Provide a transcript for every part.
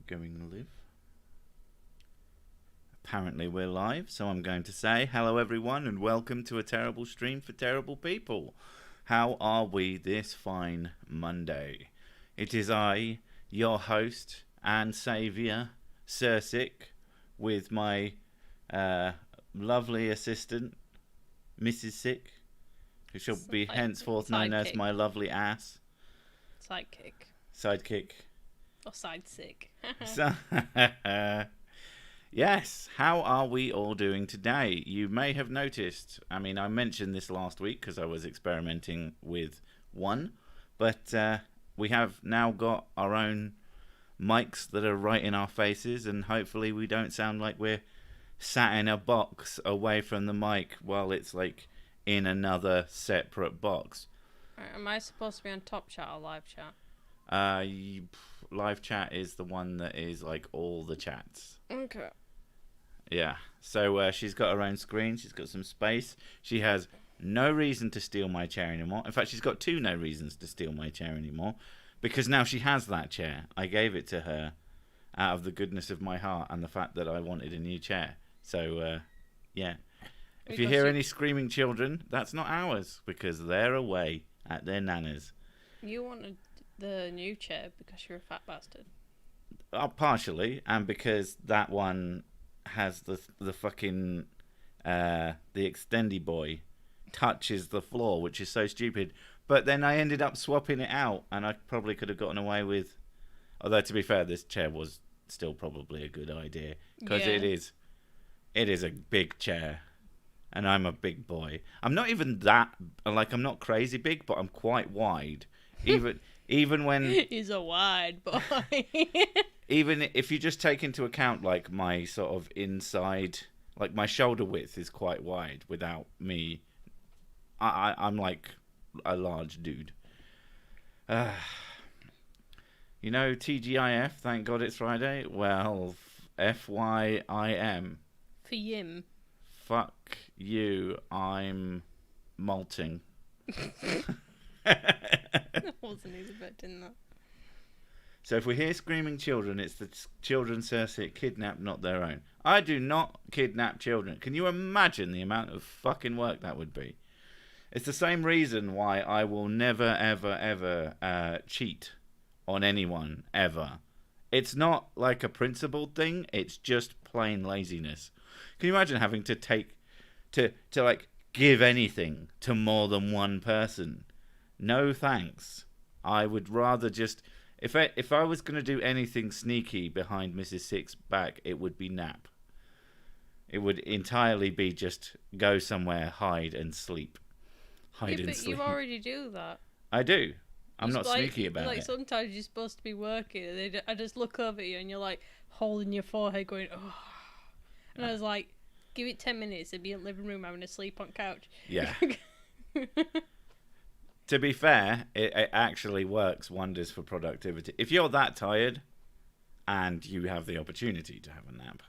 going live. Apparently we're live, so I'm going to say hello everyone and welcome to a terrible stream for terrible people. How are we this fine Monday? It is I, your host and saviour, Sir Sick, with my lovely assistant, Mrs. Sick, who shall be henceforth known as my lovely ass. Sidekick. Or side sick. So, yes, how are we all doing today? You may have noticed, I mentioned this last week because I was experimenting with one, but we have now got our own mics that are right in our faces, and hopefully we don't sound like we're sat in a box away from the mic while it's like in another separate box. Am I supposed to be on top chat or live chat? Live chat is the one that is like all the chats. Okay. Yeah. So she's got her own screen. She's got some space. She has no reason to steal my chair anymore. In fact, she's got no reasons to steal my chair anymore, because now she has that chair. I gave it to her out of the goodness of my heart and the fact that I wanted a new chair. So, yeah. If you hear any screaming children, that's not ours, because they're away at their nanas. You wanted the new chair because you're a fat bastard. Partially, and because that one has the fucking the extendy boy touches the floor, which is so stupid. But then I ended up swapping it out, and I probably could have gotten away with. Although to be fair, this chair was still probably a good idea, because it is a big chair, and I'm a big boy. I'm not even that I'm not crazy big, but I'm quite wide. Even when he's a wide boy. Even if you just take into account like my sort of inside, like my shoulder width is quite wide without me. I'm like a large dude. You know, TGIF, thank God it's Friday. Well, FYIM. For Yim. Fuck you, I'm malting. I wasn't expecting that. So if we hear screaming children, it's the children Cersei kidnapped, not their own. I do not kidnap children. Can you imagine the amount of fucking work that would be? It's the same reason why I will never, ever, ever cheat on anyone, ever. It's not like a principled thing. It's just plain laziness. Can you imagine having to like give anything to more than one person? No thanks. I would rather just... If I was going to do anything sneaky behind Mrs. Six's back, it would be nap. It would entirely be just go somewhere, hide and sleep. Hide and sleep. You already do that. I do. I'm not sneaky about it. Sometimes you're supposed to be working, and I just look over at you, and you're like holding your forehead, going, oh. And I was like, give it 10 minutes, and be in the living room having a sleep on couch. Yeah. To be fair, it actually works wonders for productivity. If you're that tired and you have the opportunity to have a nap,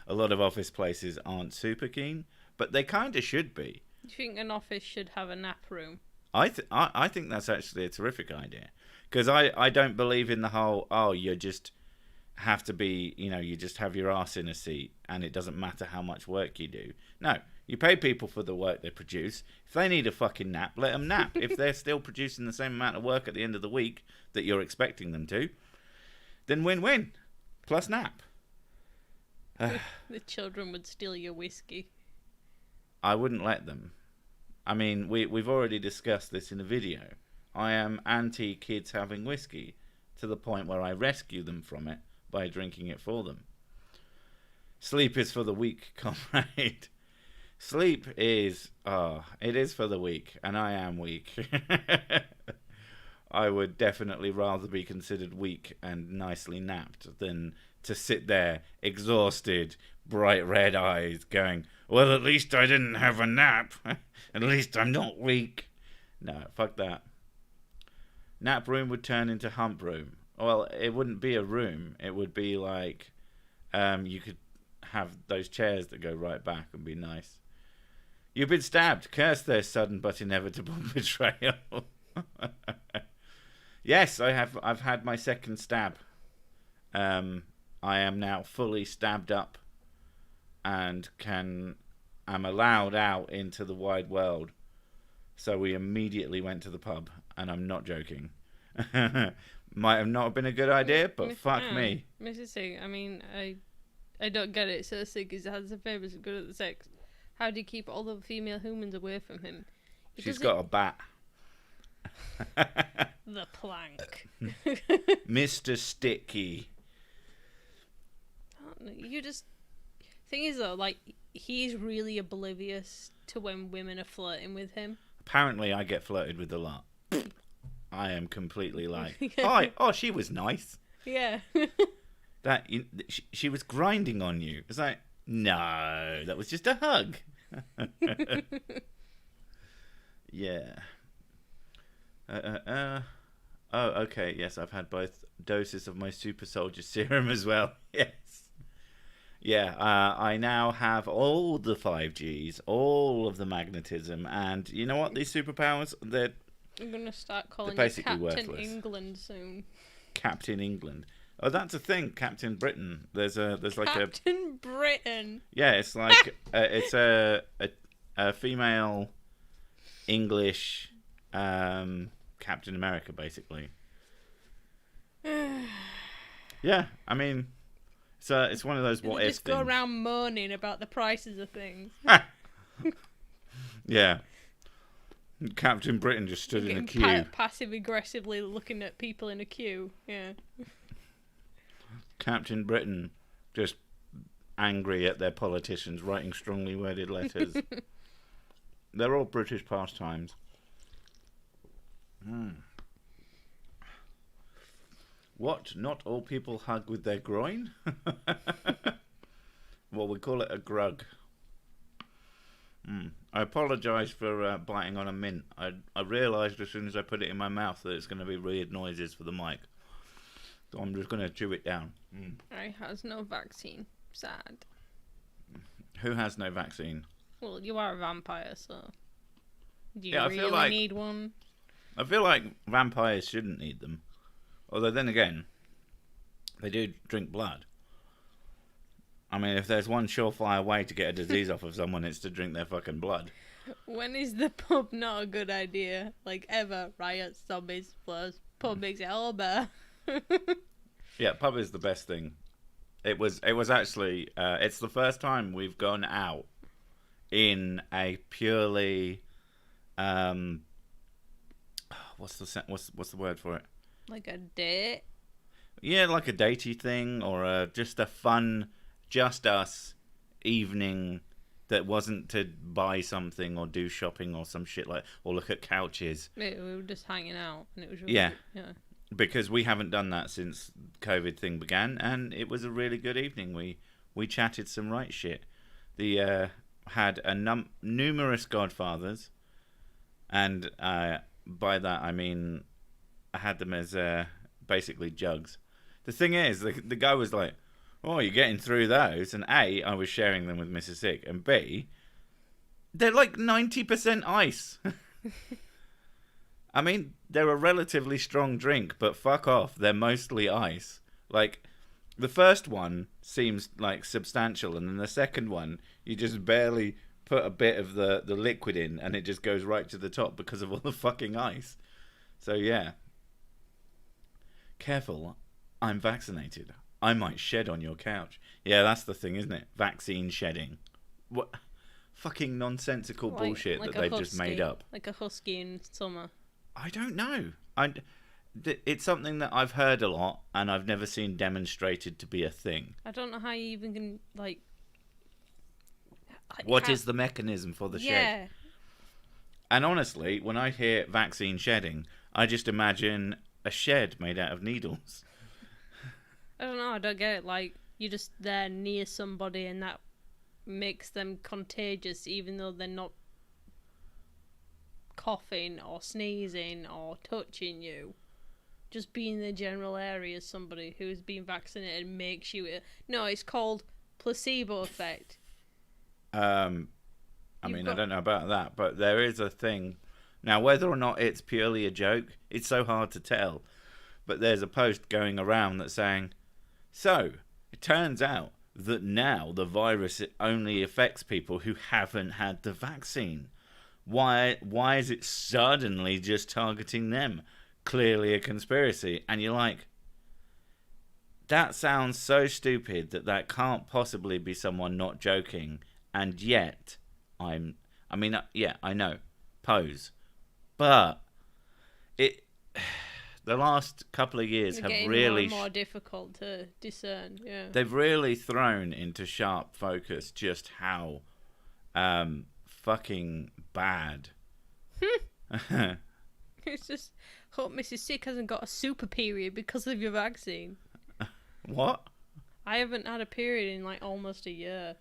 a lot of office places aren't super keen, but they kind of should be. Do you think an office should have a nap room? I think that's actually a terrific idea, because I don't believe in the whole, you just have to be, you just have your ass in a seat and it doesn't matter how much work you do. No. You pay people for the work they produce. If they need a fucking nap, let them nap. If they're still producing the same amount of work at the end of the week that you're expecting them to, then win-win. Plus nap. The children would steal your whiskey. I wouldn't let them. We've already discussed this in a video. I am anti-kids having whiskey, to the point where I rescue them from it by drinking it for them. Sleep is for the weak, comrade. Sleep is, it is for the weak, and I am weak. I would definitely rather be considered weak and nicely napped than to sit there exhausted, bright red eyes going, well, at least I didn't have a nap. At least I'm not weak. No, fuck that. Nap room would turn into hump room. Well, it wouldn't be a room. It would be like, you could have those chairs that go right back and be nice. You've been stabbed. Curse their sudden but inevitable betrayal. Yes, I've had my second stab. I am now fully stabbed up and am allowed out into the wide world. So we immediately went to the pub, and I'm not joking. Might have not been a good idea, but fuck me. Mrs. Singh, I mean, I don't get it. So sick is has the favours of good at the sex. How do you keep all the female humans away from him? She's got a bat. The plank. Mr. Sticky. You just... Thing is, though, like, he's really oblivious to when women are flirting with him. Apparently, I get flirted with a lot. I am completely like, hi, oh, she was nice. Yeah. She was grinding on you. It's like, no, that was just a hug. Yeah. Oh, okay. Yes, I've had both doses of my super soldier serum as well. Yes. Yeah, I now have all the 5Gs, all of the magnetism, and you know what? These superpowers, I'm going to start calling you basically Captain worthless. England soon. Captain England. Oh, that's a thing, Captain Britain. There's like Captain Britain. Yeah, it's like it's a female English Captain America, basically. Yeah, I mean, it's one of those what if just things. Go around moaning about the prices of things. Yeah. Captain Britain just stood in a queue. Passive aggressively looking at people in a queue. Yeah. Captain Britain just angry at their politicians writing strongly worded letters. They're all British pastimes. What? Not all people hug with their groin? Well, we call it a grug. I apologise for biting on a mint. I realised as soon as I put it in my mouth that it's going to be weird noises for the mic. So I'm just going to chew it down. I has no vaccine. Sad. Who has no vaccine? Well, you are a vampire, so... Do you Yeah, I really feel like, need one? I feel like vampires shouldn't need them. Although then again, they do drink blood. I mean, if there's one surefire way to get a disease off of someone, it's to drink their fucking blood. When is the pub not a good idea? Like, ever. Riots, zombies, floods. Pub makes it all better. Yeah, pub is the best thing. It was actually, it's the first time we've gone out in a purely, what's the word for it? Like a date? Yeah, like a datey thing, or just a fun, just us evening that wasn't to buy something or do shopping or some shit like, or look at couches. We were just hanging out, and it was really Yeah. good. Yeah. Because we haven't done that since COVID thing began, and it was a really good evening. We chatted some right shit. The had numerous godfathers, and by that I mean I had them as basically jugs. The thing is, the guy was like, "Oh, you're getting through those," and A, I was sharing them with Mrs. Sick, and B, they're like 90% ice. I mean, they're a relatively strong drink, but fuck off, they're mostly ice. Like, the first one seems like substantial, and then the second one, you just barely put a bit of the liquid in, and it just goes right to the top because of all the fucking ice. So yeah. Careful, I'm vaccinated. I might shed on your couch. Yeah, that's the thing, isn't it? Vaccine shedding. What fucking nonsensical bullshit that they've just made up. Like a husky in summer. I don't know. It's something that I've heard a lot, and I've never seen demonstrated to be a thing. I don't know how you even can, like... What is the mechanism for the shed? And honestly, when I hear vaccine shedding, I just imagine a shed made out of needles. I don't know, I don't get it. Like, you're just there near somebody and that makes them contagious even though they're not coughing or sneezing or touching you. Just being in the general area as somebody who's been vaccinated makes you... No, it's called placebo effect. I don't know about that, but there is a thing. Now, whether or not it's purely a joke, it's so hard to tell. But there's a post going around that's saying, So, it turns out that now the virus only affects people who haven't had the vaccine. Why is it suddenly just targeting them? Clearly a conspiracy. And you're like, that sounds so stupid that can't possibly be someone not joking. And yet, I know, pose. But the last couple of years have really more difficult to discern. Yeah, they've really thrown into sharp focus just how fucking bad. It's just hope Mrs. Sick hasn't got a super period because of your vaccine. What? I haven't had a period in like almost a year.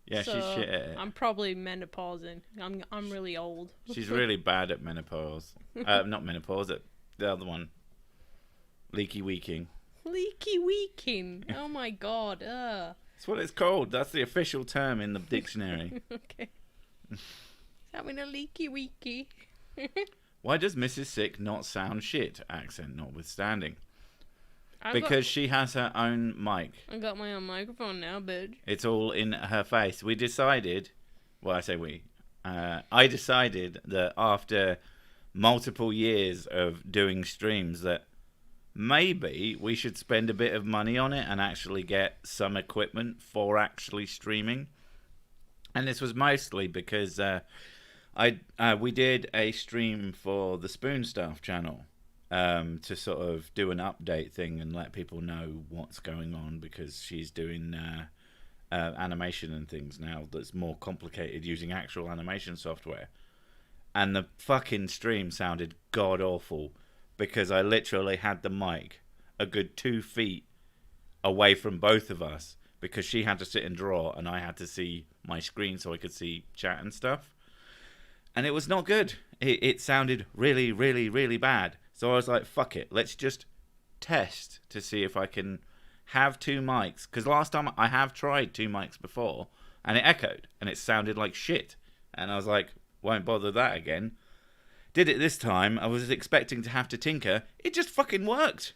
Yeah, so she's shit at it. I'm probably menopausing. I'm really old. She's really bad at menopause. Not menopause, the other one. Leaky weeking. Leaky weeking. Oh my god. That's what it's called. That's the official term in the dictionary. Okay. Having a leaky weeky. Why does Mrs. Sick not sound shit, accent notwithstanding? Because she has her own mic. I got my own microphone now, bitch. It's all in her face. We decided, well, I say we, I decided that after multiple years of doing streams that maybe we should spend a bit of money on it and actually get some equipment for actually streaming. And this was mostly because we did a stream for the Spoon Staff channel. To sort of do an update thing and let people know what's going on, because she's doing animation and things now that's more complicated using actual animation software. And the fucking stream sounded god awful because I literally had the mic a good 2 feet away from both of us because she had to sit and draw and I had to see my screen so I could see chat and stuff. And it was not good. It sounded really, really, really bad. So I was like, fuck it, let's just test to see if I can have 2 mics. Because last time I have tried 2 mics before, and it echoed, and it sounded like shit. And I was like, won't bother that again. Did it this time, I was expecting to have to tinker. It just fucking worked.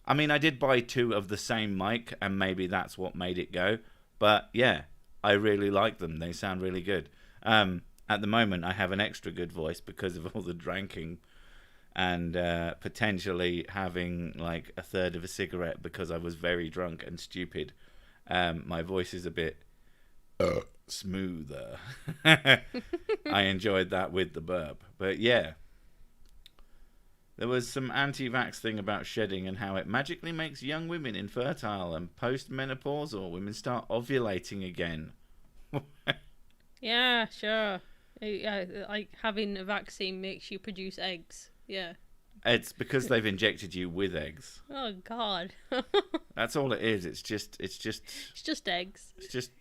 I mean, I did buy 2 of the same mic, and maybe that's what made it go. But yeah, I really like them. They sound really good. At the moment, I have an extra good voice because of all the drinking. And potentially having like a third of a cigarette because I was very drunk and stupid. My voice is a bit smoother. I enjoyed that with the burp. But yeah, there was some anti-vax thing about shedding and how it magically makes young women infertile and post-menopausal women start ovulating again. Yeah, sure. Like having a vaccine makes you produce eggs. Yeah. It's because they've injected you with eggs. Oh God. That's all it is. It's just It's just eggs. It's just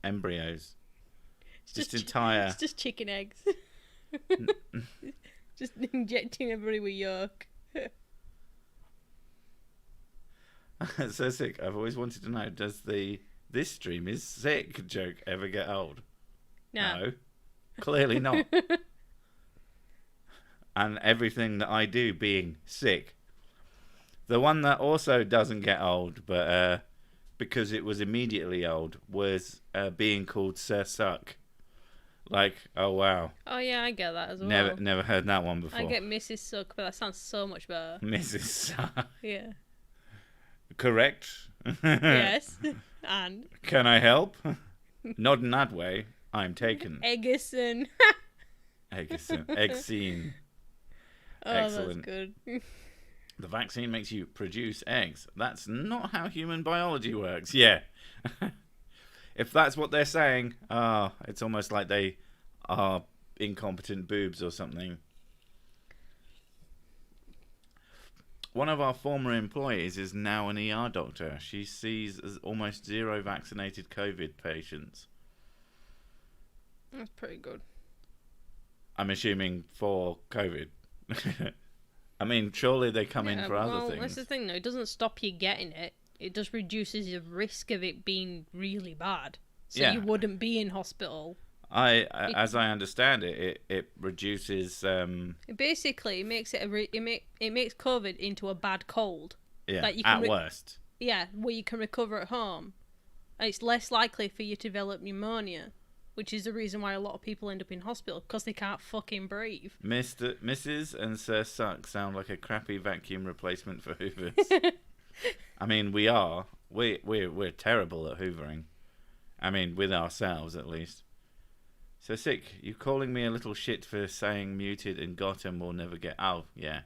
embryos. It's It's just chicken eggs. Just injecting everybody with yolk. So sick. I've always wanted to know, does this stream is sick joke ever get old? No. Clearly not. And everything that I do being sick. The one that also doesn't get old, but because it was immediately old, was being called Sir Suck. Like, oh wow. Oh yeah, I get that as well. Never heard that one before. I get Mrs. Suck, but that sounds so much better. Mrs. Suck. Yeah. Correct. Yes. And can I help? Not in that way. I'm taken. Eggison. Eggcine. Oh, excellent. That's good. The vaccine makes you produce eggs. That's not how human biology works. Yeah. If that's what they're saying, it's almost like they are incompetent boobs or something. One of our former employees is now an ER doctor. She sees almost 0 vaccinated COVID patients. That's pretty good. I'm assuming for COVID. I mean, surely they come in for other things. That's the thing, though. It doesn't stop you getting it. It just reduces the risk of it being really bad. So you wouldn't be in hospital. As I understand it, it reduces. Basically, it makes it it makes COVID into a bad cold. Yeah, that you at worst. Yeah, where you can recover at home. And it's less likely for you to develop pneumonia, which is the reason why a lot of people end up in hospital, because they can't fucking breathe. Mrs. and Sir Suck sound like a crappy vacuum replacement for Hoovers. I mean, we are. We're terrible at hoovering. I mean, with ourselves at least. So Sick, you calling me a little shit for saying muted and Gotham will never get... Oh, yeah.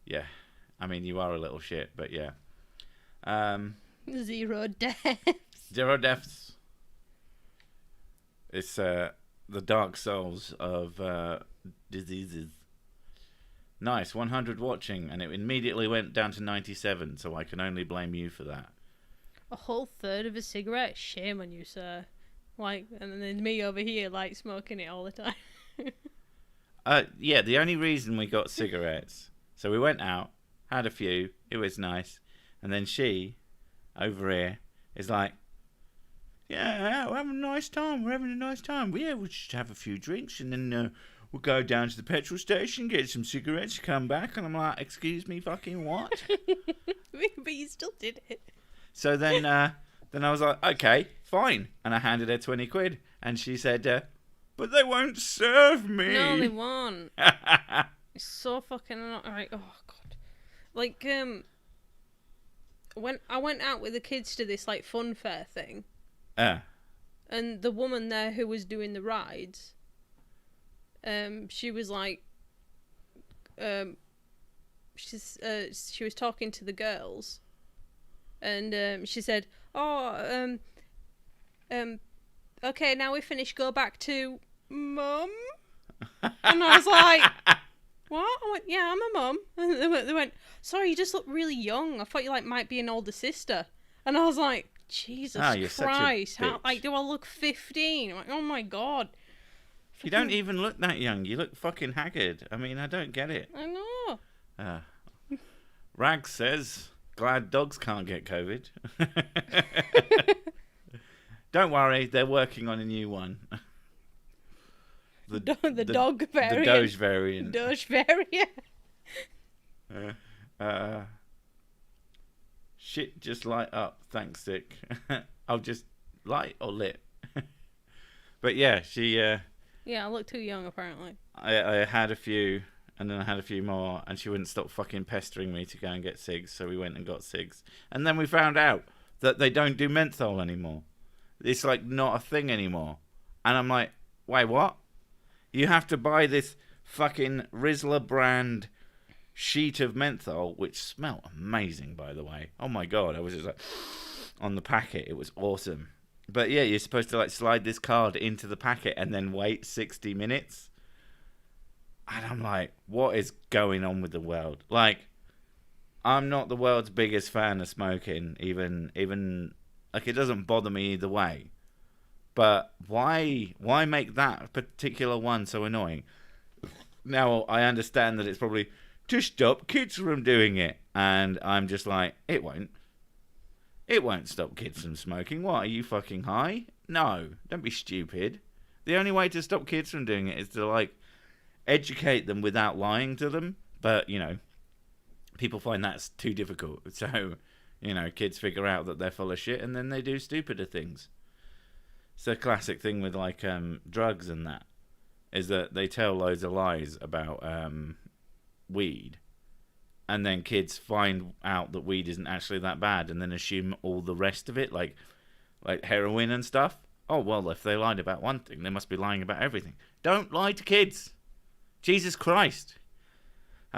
Yeah. I mean, you are a little shit, but yeah. 0 deaths. 0 deaths. It's the dark souls of diseases. Nice, 100 watching, and it immediately went down to 97, so I can only blame you for that. A whole third of a cigarette? Shame on you, sir. Like, and then me over here, like, smoking it all the time. Yeah, the only reason we got cigarettes, so we went out, had a few, it was nice, and then she, over here, is like, yeah, we're having a nice time, yeah, we'll just have a few drinks, and then we'll go down to the petrol station, get some cigarettes, come back, and I'm like, excuse me, fucking what? But you still did it. So then I was like, okay, fine. And I handed her 20 quid. And she said, but they won't serve me. No, they won't. It's so fucking annoying. Oh, God. Like, when I went out with the kids to this, like, fun fair thing. And the woman there who was doing the rides, she was like, she was talking to the girls. And she said, "Oh, okay, now we finished. Go back to Mum." And I was like, "What?" I went, "Yeah, I'm a mum." And they went, "Sorry, you just look really young. I thought you might be an older sister." And I was like, "Jesus Christ! How do I look 15?" I'm like, "Oh my God." You don't even look that young. You look fucking haggard. I mean, I don't get it. I know. Rag says, glad dogs can't get COVID. Don't worry, they're working on a new one. The dog variant. The Doge variant. Doge variant. Shit, just light up. Thanks, Dick. I'll just light or lit. But yeah, she... yeah, I look too young, apparently. I had a few... And then I had a few more, and she wouldn't stop fucking pestering me to go and get cigs, so we went and got cigs. And then we found out that they don't do menthol anymore. It's like not a thing anymore. And I'm like, wait, what? You have to buy this fucking Rizzler brand sheet of menthol, which smelled amazing, by the way. Oh my God, I was just like, on the packet, it was awesome. But yeah, you're supposed to like slide this card into the packet and then wait 60 minutes. And I'm like, what is going on with the world? Like, I'm not the world's biggest fan of smoking, even like it doesn't bother me either way. But why make that particular one so annoying? Now I understand that it's probably to stop kids from doing it, and I'm just like, it won't stop kids from smoking. What, are you fucking high? No, don't be stupid. The only way to stop kids from doing it is to like educate them without lying to them, but you know, people find that's too difficult, so you know, kids figure out that they're full of shit and then they do stupider things. It's a classic thing with like drugs and that, is that they tell loads of lies about weed, and then kids find out that weed isn't actually that bad and then assume all the rest of it, like heroin and stuff. Oh well, if they lied about one thing, they must be lying about everything. Don't lie to kids. Jesus Christ!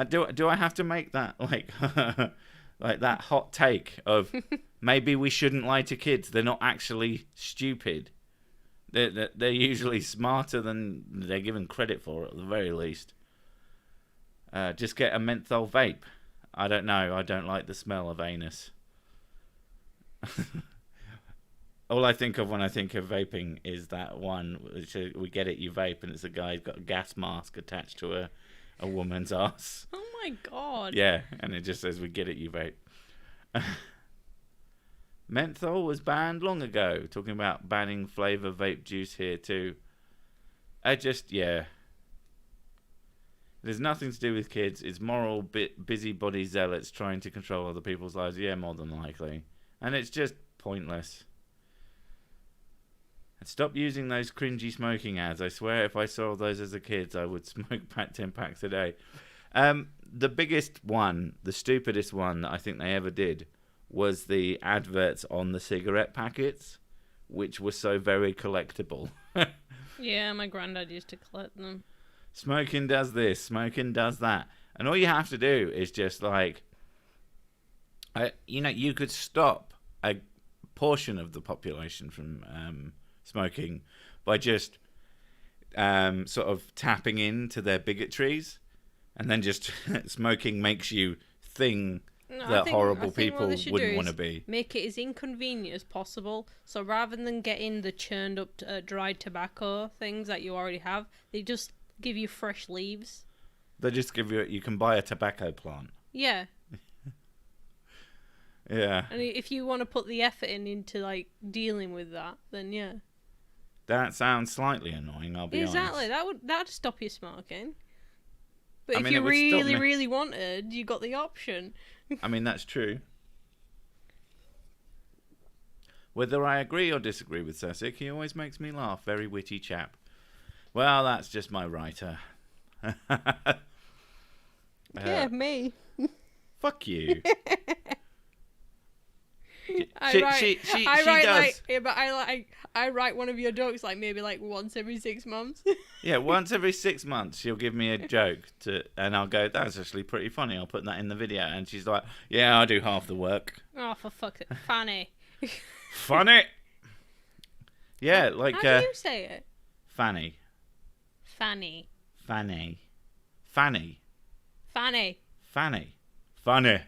Do I have to make that like like that hot take of maybe we shouldn't lie to kids? They're not actually stupid. They're usually smarter than they're given credit for, at the very least. Just get a menthol vape. I don't know. I don't like the smell of anus. All I think of when I think of vaping is that one, which we get it, you vape, and it's a guy who's got a gas mask attached to a woman's ass. Oh my God. Yeah, and it just says, we get it, you vape. Menthol was banned long ago. Talking about banning flavour vape juice here too. Yeah. It has nothing to do with kids. It's moral, busybody zealots trying to control other people's lives. Yeah, more than likely. And it's just pointless. And stop using those cringy smoking ads. I swear if I saw those as a kid, I would smoke 10 packs a day. The biggest one, the stupidest one that I think they ever did was the adverts on the cigarette packets, which were so very collectible. Yeah, my granddad used to collect them. Smoking does this, smoking does that. And all you have to do is just like, you could stop a portion of the population from smoking by just sort of tapping into their bigotries. And then just smoking makes you think that horrible people wouldn't want to be. Make it as inconvenient as possible. So rather than getting the churned up dried tobacco things that you already have, they just give you fresh leaves. They just give you can buy a tobacco plant. Yeah. Yeah. And if you want to put the effort into like dealing with that, then yeah. That sounds slightly annoying, I'll be honest. Exactly. That'd stop you smoking. But I mean, if you really wanted, you got the option. I mean, that's true. Whether I agree or disagree with Sessick, he always makes me laugh. Very witty chap. Well, that's just my writer. Yeah, me. Fuck you. I write one of your jokes like maybe like once every 6 months. Yeah, once every 6 months she'll give me a joke and I'll go, that's actually pretty funny. I'll put that in the video, and she's like, yeah, I'll do half the work. Oh, for fuck's sake, funny. Funny. Yeah, like. How do you say it? Fanny. Fanny. Fanny. Fanny. Fanny. Fanny. Funny.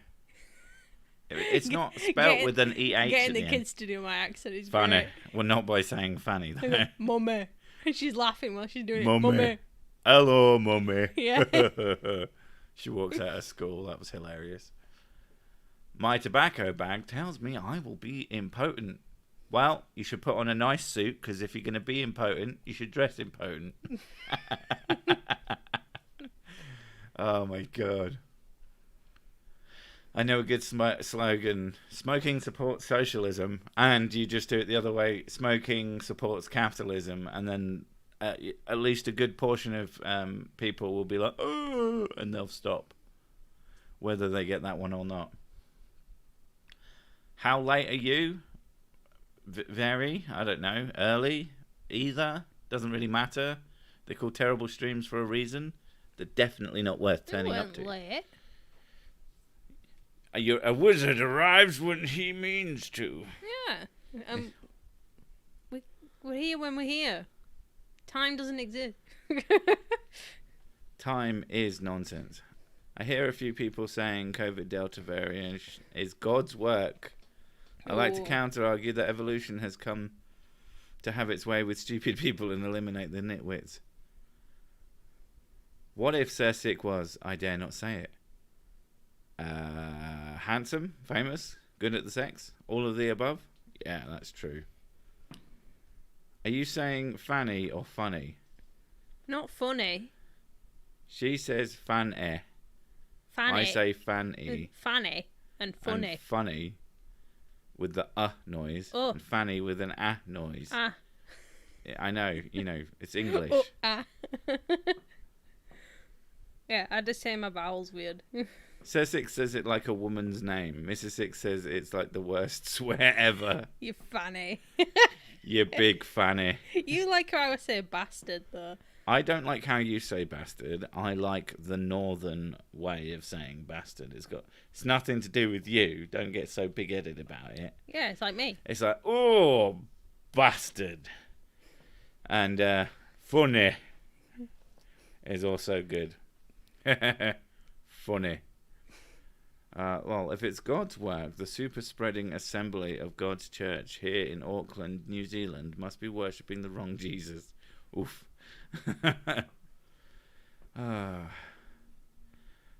It's not spelt with an EH at Getting the the end. Kids to do my accent is Funny. great. Well, not by saying Fanny, though. Mummy. She's laughing while she's doing Mummy. it. Mummy. Hello, Mummy. Yeah. She walks out of school. That was hilarious. My tobacco bag tells me I will be impotent. Well, you should put on a nice suit, because if you're going to be impotent, you should dress impotent. Oh, my God. I know a good slogan. Smoking supports socialism, and you just do it the other way. Smoking supports capitalism, and then at least a good portion of people will be like, oh, and they'll stop, whether they get that one or not. How late are you? Vary. I don't know. Early? Either. Doesn't really matter. They're called terrible streams for a reason. They're definitely not worth turning up to. Late. A wizard arrives when he means to. Yeah. We're here when we're here. Time doesn't exist. Time is nonsense. I hear a few people saying COVID Delta variant is God's work. I like to counter-argue that evolution has come to have its way with stupid people and eliminate the nitwits. What if Sir Sick was, I dare not say it, handsome, famous, good at the sex, all of the above? Yeah, that's true. Are you saying fanny or funny? Not funny. She says fan-e. Fanny. I say fan-e. Fanny and funny. And funny with the noise. Oh. And fanny with an noise. Ah. Yeah, I know, it's English. Oh, ah. Yeah, I just say my vowels weird. Sir Six says it like a woman's name. Mrs. Six says it's like the worst swear ever. You fanny. You big fanny. You like how I say bastard, though. I don't like how you say bastard. I like the northern way of saying bastard. It's nothing to do with you. Don't get so big-headed about it. Yeah, it's like me. It's like, oh, bastard. And funny is also good. Funny. Well, if it's God's work, the super-spreading assembly of God's church here in Auckland, New Zealand, must be worshipping the wrong Jesus. Oof.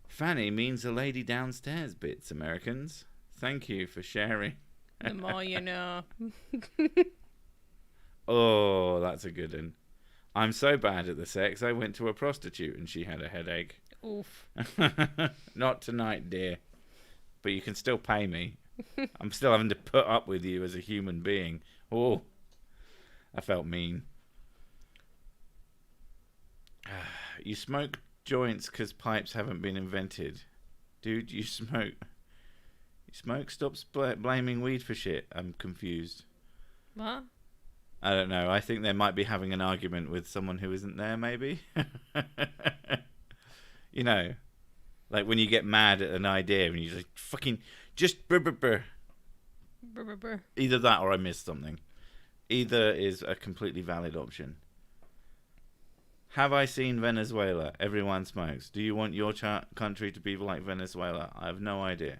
Fanny means the lady downstairs bits, Americans. Thank you for sharing. The more you know. Oh, that's a good one. I'm so bad at the sex, I went to a prostitute and she had a headache. Oof. Not tonight, dear. But you can still pay me. I'm still having to put up with you as a human being. Oh, I felt mean. You smoke joints because pipes haven't been invented. Dude, you smoke. You smoke? Stop blaming weed for shit. I'm confused. What? I don't know. I think they might be having an argument with someone who isn't there, maybe. You know, like when you get mad at an idea and you're like, fucking, just brr, brr, brr. Brr, brr, brr. Either that or I missed something. Either is a completely valid option. Have I seen Venezuela? Everyone smokes. Do you want your country to be like Venezuela? I have no idea.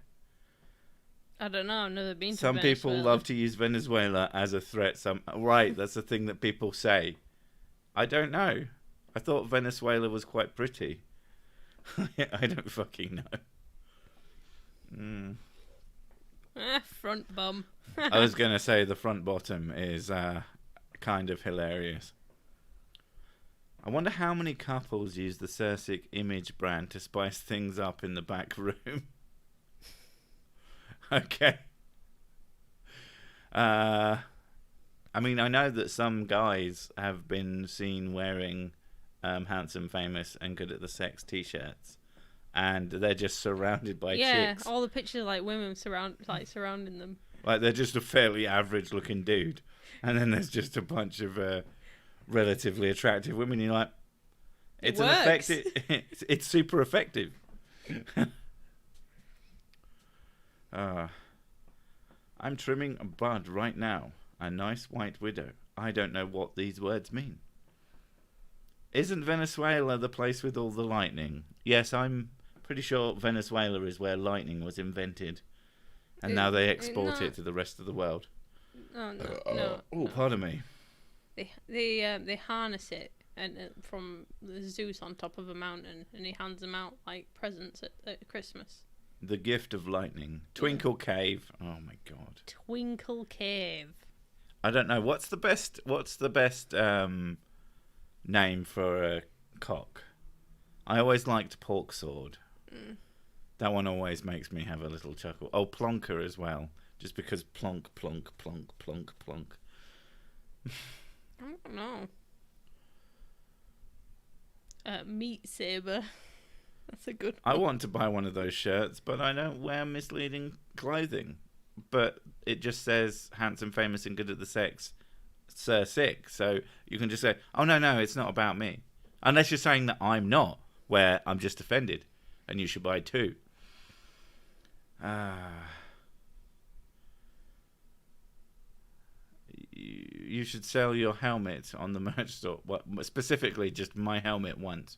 I don't know. I've never been to Some Venezuela. people love to use Venezuela as a threat. Right, that's the thing that people say. I don't know. I thought Venezuela was quite pretty. I don't fucking know. Front bum. I was going to say the front bottom is kind of hilarious. I wonder how many couples use the Sursic image brand to spice things up in the back room. Okay. I mean, I know that some guys have been seen wearing Handsome, Famous and Good at the Sex t-shirts. And they're just surrounded by chicks. Yeah, all the pictures are like women surrounding them. Like they're just a fairly average looking dude. And then there's just a bunch of relatively attractive women. You're like, it's an effective, it's super effective. I'm trimming a bud right now. A nice white widow. I don't know what these words mean. Isn't Venezuela the place with all the lightning? Yes, I'm pretty sure Venezuela is where lightning was invented. And now they export it to the rest of the world. No. Pardon me. They harness it from the Zeus on top of a mountain, and he hands them out like presents at Christmas. The gift of lightning. Twinkle Cave. Oh my god. Twinkle Cave. I don't know. What's the best name for a cock? I always liked Pork Sword. That one always makes me have a little chuckle. Oh, Plonker as well. Just because plonk, plonk, plonk, plonk, plonk. I don't know. Meat Saber. That's a good one. I want to buy one of those shirts, but I don't wear misleading clothing. But it just says Handsome, Famous and Good at the Sex, Sir Sick. So you can just say, oh, no, it's not about me. Unless you're saying that I'm not, where I'm just offended. And you should buy two. You should sell your helmet on the merch store. Well, specifically, just my helmet once.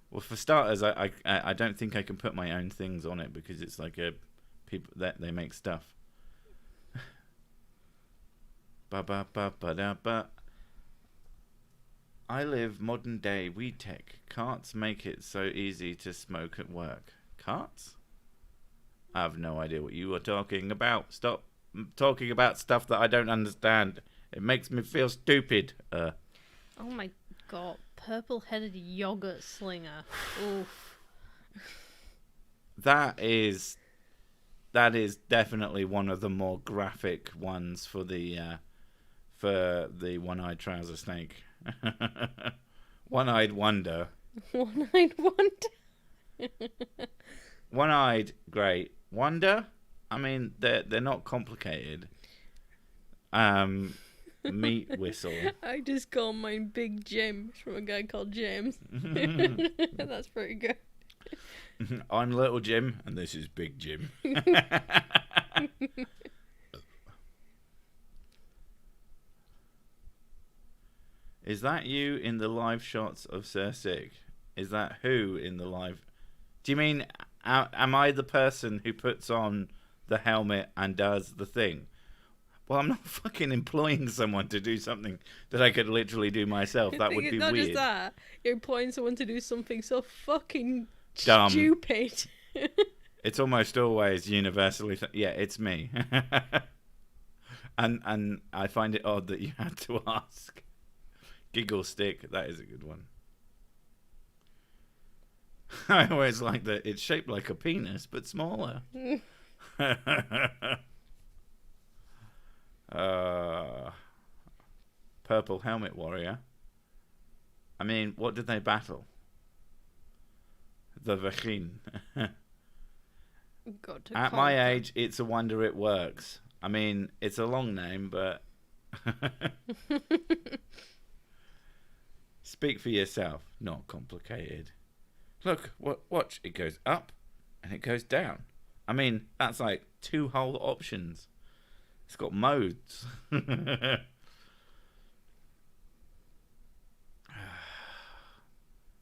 Well, for starters, I don't think I can put my own things on it because it's like people that they make stuff. Ba. I live modern day weed tech. Carts make it so easy to smoke at work. Carts? I have no idea what you are talking about. Stop talking about stuff that I don't understand. It makes me feel stupid. Oh my god. Purple-headed yogurt slinger. Oof. That is definitely one of the more graphic ones for the one-eyed trouser snake. One-eyed wonder. One-eyed wonder. One-eyed, great. Wonder? I mean, they're not complicated. Meat whistle. I just call mine Big Jim from a guy called James. That's pretty good. I'm Little Jim, and this is Big Jim. Is that you in the live shots of Sir Sick? Is that who in the live? Do you mean, am I the person who puts on the helmet and does the thing? Well, I'm not fucking employing someone to do something that I could literally do myself. That would be not weird. Just that, you're employing someone to do something so fucking dumb. Stupid. It's almost always universally. Yeah, it's me. and I find it odd that you had to ask. Giggle stick. That is a good one. I always like that it's shaped like a penis, but smaller. Purple helmet warrior. I mean, what did they battle? The Vagin. At my age, it's a wonder it works. I mean, it's a long name, but... Speak for yourself. Not complicated. Look, watch. It goes up and it goes down. I mean, that's like 2 whole options. It's got modes.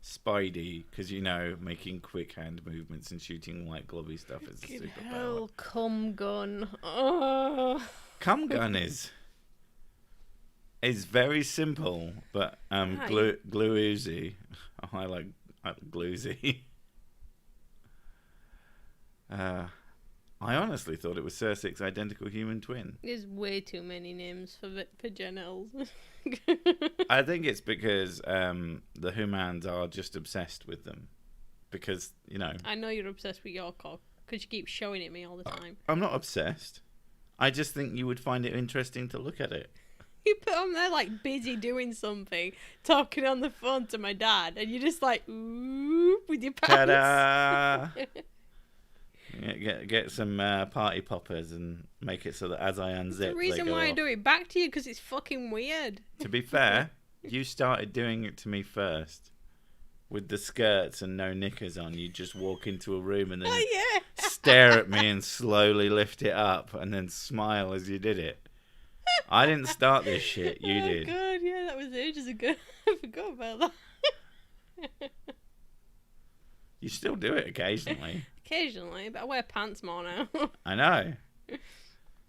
Spidey, because making quick hand movements and shooting white glovey stuff is a superpower. Hell, cum gun. Oh. Cum gun is very simple, but glue oozy. Oh, I like gloozy. I honestly thought it was Cersei's identical human twin. There's way too many names for genitals. I think it's because the humans are just obsessed with them. Because, I know you're obsessed with your cock, because you keep showing it me all the time. I'm not obsessed. I just think you would find it interesting to look at it. You put them there like busy doing something, talking on the phone to my dad, and you're just like, ooh, with your pants. Ta-da! Get some party poppers and make it so that as I unzip, the reason they go why off. I do it back to you, because it's fucking weird. To be fair, you started doing it to me first. With the skirts and no knickers on, you just walk into a room and then stare at me and slowly lift it up and then smile as you did it. I didn't start this shit, you did. Oh god, yeah, that was ages ago. I forgot about that. You still do it occasionally. Occasionally, but I wear pants more now. I know.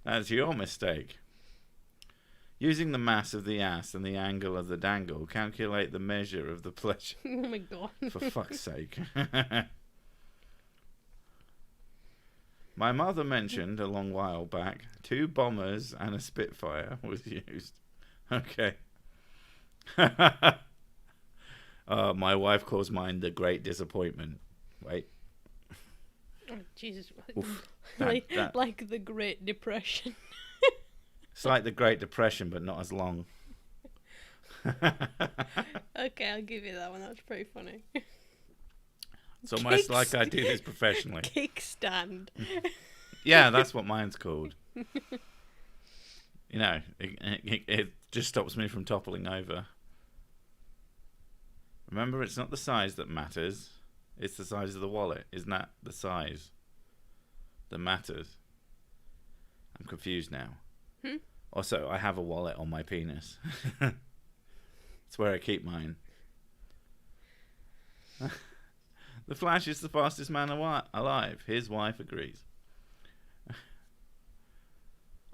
That's your mistake. Using the mass of the ass and the angle of the dangle, calculate the measure of the pleasure. Oh my god. For fuck's sake. My mother mentioned a long while back 2 bombers and a Spitfire was used. Okay. My wife calls mine the Great Disappointment. Wait. Oh, Jesus. Oof, like the Great Depression. It's like the Great Depression, but not as long. Okay, I'll give you that one. That's pretty funny. It's almost like I do this professionally. Kickstand. Yeah, that's what mine's called. It just stops me from toppling over. Remember, it's not the size that matters. It's the size of the wallet. Isn't that the size that matters? I'm confused now. Also, I have a wallet on my penis. It's where I keep mine. The Flash is the fastest man alive. His wife agrees.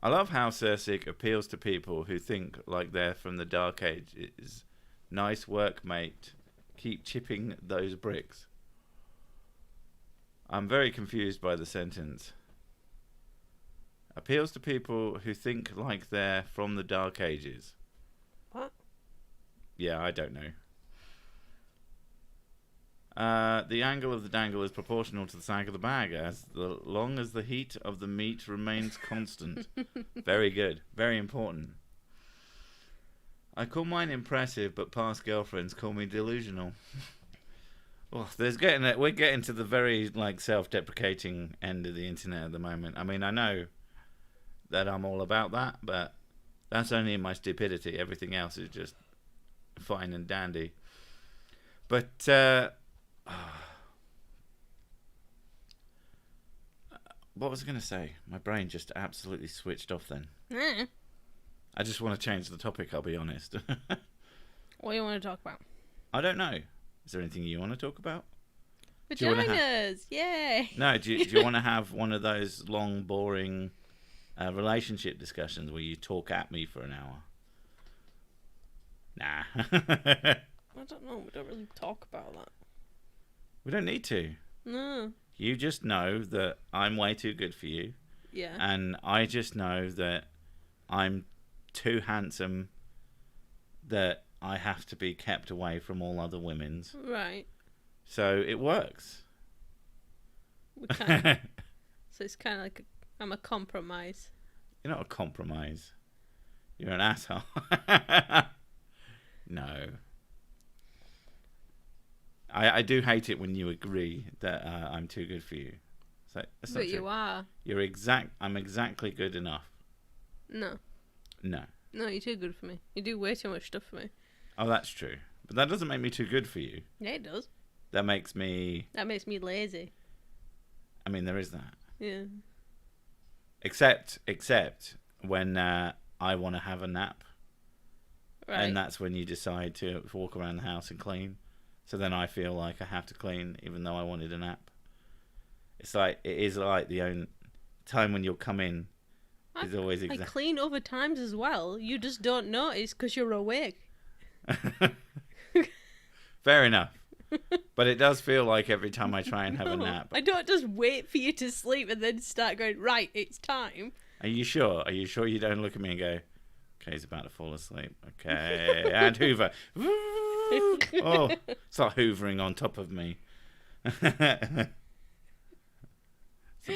I love how Cersei appeals to people who think like they're from the Dark Ages. Nice work, mate. Keep chipping those bricks. I'm very confused by the sentence. Appeals to people who think like they're from the Dark Ages. What? Yeah, I don't know. The angle of the dangle is proportional to the sag of the bag, as long as the heat of the meat remains constant. Very good. Very important. I call mine impressive, but past girlfriends call me delusional. Well, we're getting to the very self-deprecating end of the internet at the moment. I mean, I know that I'm all about that, but that's only in my stupidity. Everything else is just fine and dandy. But what was I going to say? My brain just absolutely switched off then. I just want to change the topic, I'll be honest. What do you want to talk about? I don't know. Is there anything you want to talk about? Vaginas! Yay! No, do you want to have one of those long, boring relationship discussions where you talk at me for an hour? Nah. I don't know. We don't really talk about that. We don't need to. No. You just know that I'm way too good for you. Yeah. And I just know that I'm too handsome that I have to be kept away from all other women's. Right. So it works. So it's kind of like I'm a compromise. You're not a compromise. You're an asshole. No. I do hate it when you agree that I'm too good for you. So that's not But true. you are. I'm exactly good enough. No. No. No, you're too good for me. You do way too much stuff for me. Oh, that's true. But that doesn't make me too good for you. Yeah, it does. That makes me lazy. I mean, there is that. Yeah. Except when I want to have a nap. Right. And that's when you decide to walk around the house and clean. So then I feel like I have to clean even though I wanted a nap. It is like the only time when you'll come in is always I clean other times as well. You just don't notice because you're awake. Fair enough. But it does feel like every time I try and have a No, nap. I don't just wait for you to sleep and then start going, right, it's time. Are you sure? Are you sure you don't look at me and go, okay, he's about to fall asleep. Okay. And Hoover. Oh, start hoovering on top of me. It's the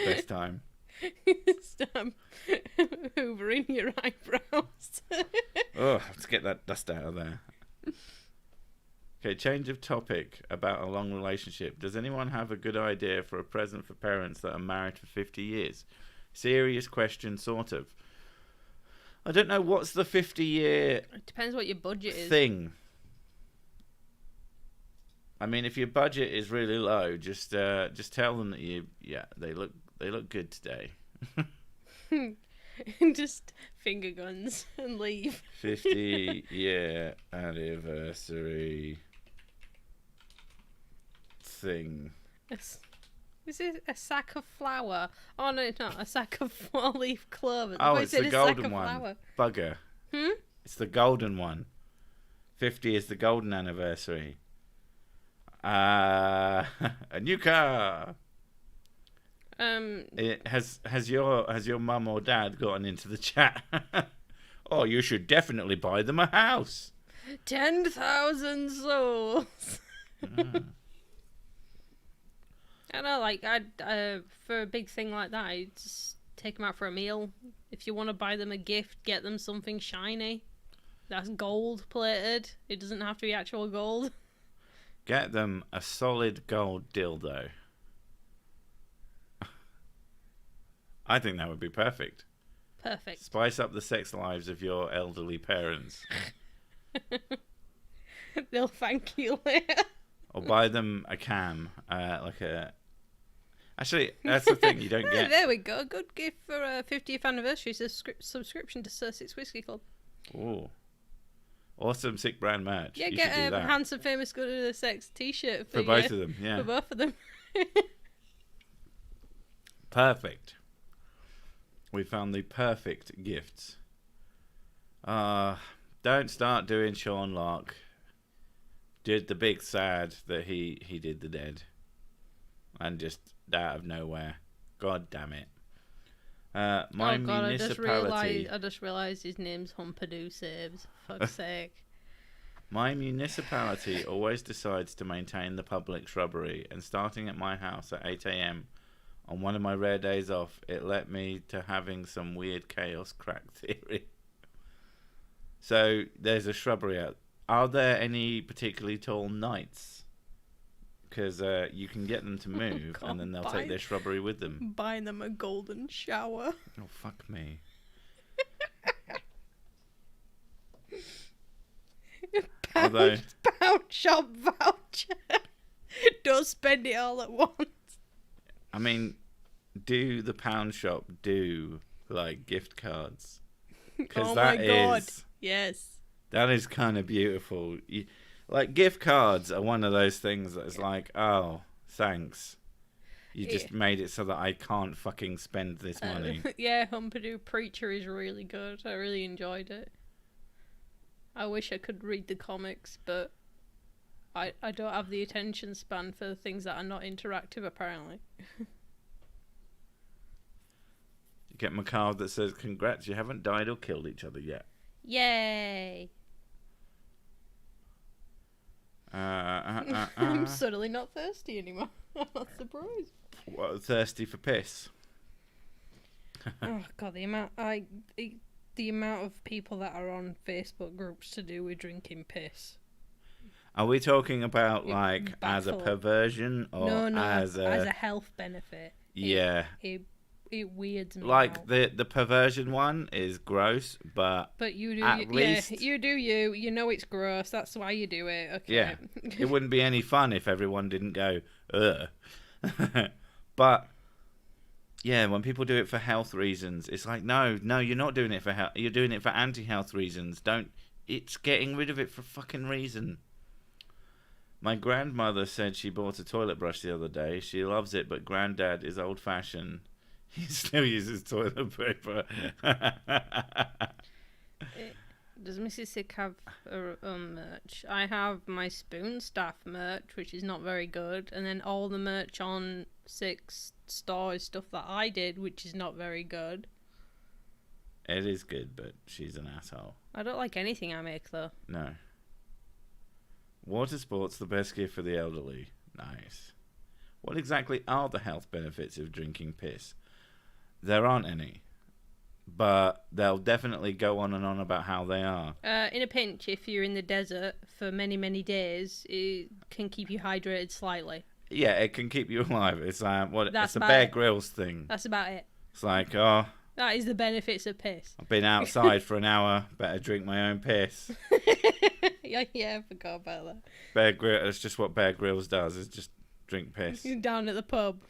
best time. Stop hoovering your eyebrows. Oh, let's get that dust out of there. Okay, change of topic about a long relationship. Does anyone have a good idea for a present for parents that are married for 50 years? Serious question, sort of. I don't know, what's the 50-year It depends what your budget is. thing? I mean, if your budget is really low, just tell them that they look good today. Just finger guns and leave. 50-year anniversary thing. Is it a sack of flour? Oh no, it's not. A sack of four-leaf clover. Oh, I it's said the a sack golden of one. flour. Bugger. It's the golden one. 50 is the golden anniversary. A new car. Has your mum or dad gotten into the chat? Oh, you should definitely buy them a house. 10,000 souls. I know, like for a big thing like that, I just take them out for a meal. If you want to buy them a gift, get them something shiny. That's gold plated. It doesn't have to be actual gold. Get them a solid gold dildo. I think that would be perfect. Perfect. Spice up the sex lives of your elderly parents. They'll thank you later. Or buy them a cam, Actually, that's the thing you don't get. There we go. A good gift for a 50th anniversary subscription to Sir Six Whiskey Club. Ooh. Awesome sick brand merch. Yeah, you get should do a that. Handsome Famous Good at the Sex t-shirt For both of them, yeah. For both of them. Perfect. We found the perfect gifts. Don't start doing Sean Lark. Did the big sad that he did the dead. And just out of nowhere. God damn it. My municipality. I just realised his name's Humpadoo Saves. Fuck's sake. My municipality always decides to maintain the public shrubbery, and starting at my house at 8 a.m. on one of my rare days off, it led me to having some weird chaos crack theory. So there's a shrubbery out. Are there any particularly tall knights? Because you can get them to move, and then they'll take their shrubbery with them. Buy them a golden shower. Oh, fuck me. Pound shop voucher. Don't spend it all at once. I mean, do the pound shop do, like, gift cards? Because oh my God. Yes. That is kind of beautiful. Like, gift cards are one of those things that's like, oh, thanks. You just made it so that I can't fucking spend this money. Yeah, Humpadoo Preacher is really good. I really enjoyed it. I wish I could read the comics, but I don't have the attention span for things that are not interactive, apparently. You get my card that says, congrats, you haven't died or killed each other yet. Yay! I'm suddenly not thirsty anymore. I'm not surprised. Thirsty for piss. Oh god, the amount of people that are on Facebook groups to do with drinking piss. Are we talking about like as a perversion or no, as a health benefit? Yeah. It weirds me like out. the perversion one is gross, but you do at least you do you know it's gross. That's why you do it. Okay. Yeah, it wouldn't be any fun if everyone didn't go ugh. But yeah, when people do it for health reasons, it's like no, you're not doing it for health. You're doing it for anti-health reasons. It's getting rid of it for fucking reason. My grandmother said she bought a toilet brush the other day. She loves it, but Granddad is old-fashioned. He still uses toilet paper. Does Mrs. Sick have merch? I have my Spoon Staff merch, which is not very good, and then all the merch on Sick's store is stuff that I did, which is not very good. It is good, but she's an asshole. I don't like anything I make, though. No. Water sport's the best gift for the elderly. Nice. What exactly are the health benefits of drinking piss? There aren't any. But they'll definitely go on and on about how they are. In a pinch, if you're in the desert for many, many days, it can keep you hydrated slightly. Yeah, it can keep you alive. It's it's a about Bear it. Grylls thing. That's about it. It's like, That is the benefits of piss. I've been outside for an hour, better drink my own piss. yeah, I forgot about that. Bear Grylls, that's just what Bear Grylls does, is just drink piss. You're down at the pub.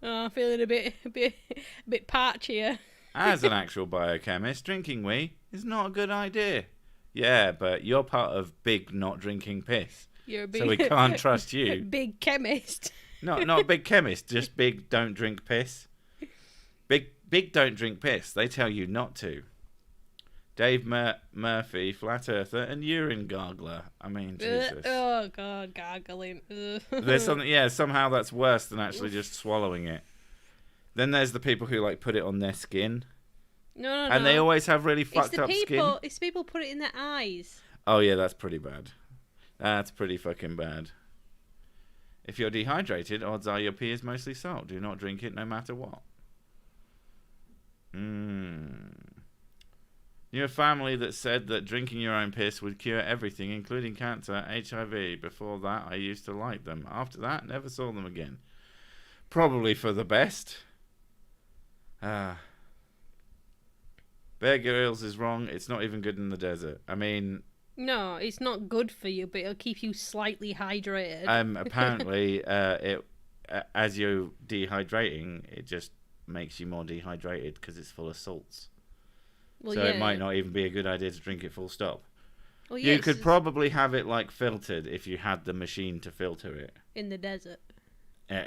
I'm feeling a bit parched here. As an actual biochemist, drinking wee is not a good idea. Yeah, but you're part of big not drinking piss. You're a big, so we can't trust you. Big chemist. Not a big chemist, just big don't drink piss. Big don't drink piss. They tell you not to. Dave Murphy, flat earther, and urine gargler. I mean, Jesus. Oh god, gargling. There's something. Yeah, somehow that's worse than actually just swallowing it. Then there's the people who like put it on their skin. No. And they always have really fucked up skin. It's people put it in their eyes. Oh yeah, that's pretty bad. That's pretty fucking bad. If you're dehydrated, odds are your pee is mostly salt. Do not drink it no matter what. Knew a family that said that drinking your own piss would cure everything, including cancer, HIV. Before that, I used to like them. After that, never saw them again. Probably for the best. Bear Grylls is wrong. It's not even good in the desert. I mean... No, it's not good for you, but it'll keep you slightly hydrated. Apparently, as you're dehydrating, it just makes you more dehydrated because it's full of salts. Well, so it might not even be a good idea to drink it full stop. Well, you could probably have it like filtered if you had the machine to filter it. In the desert.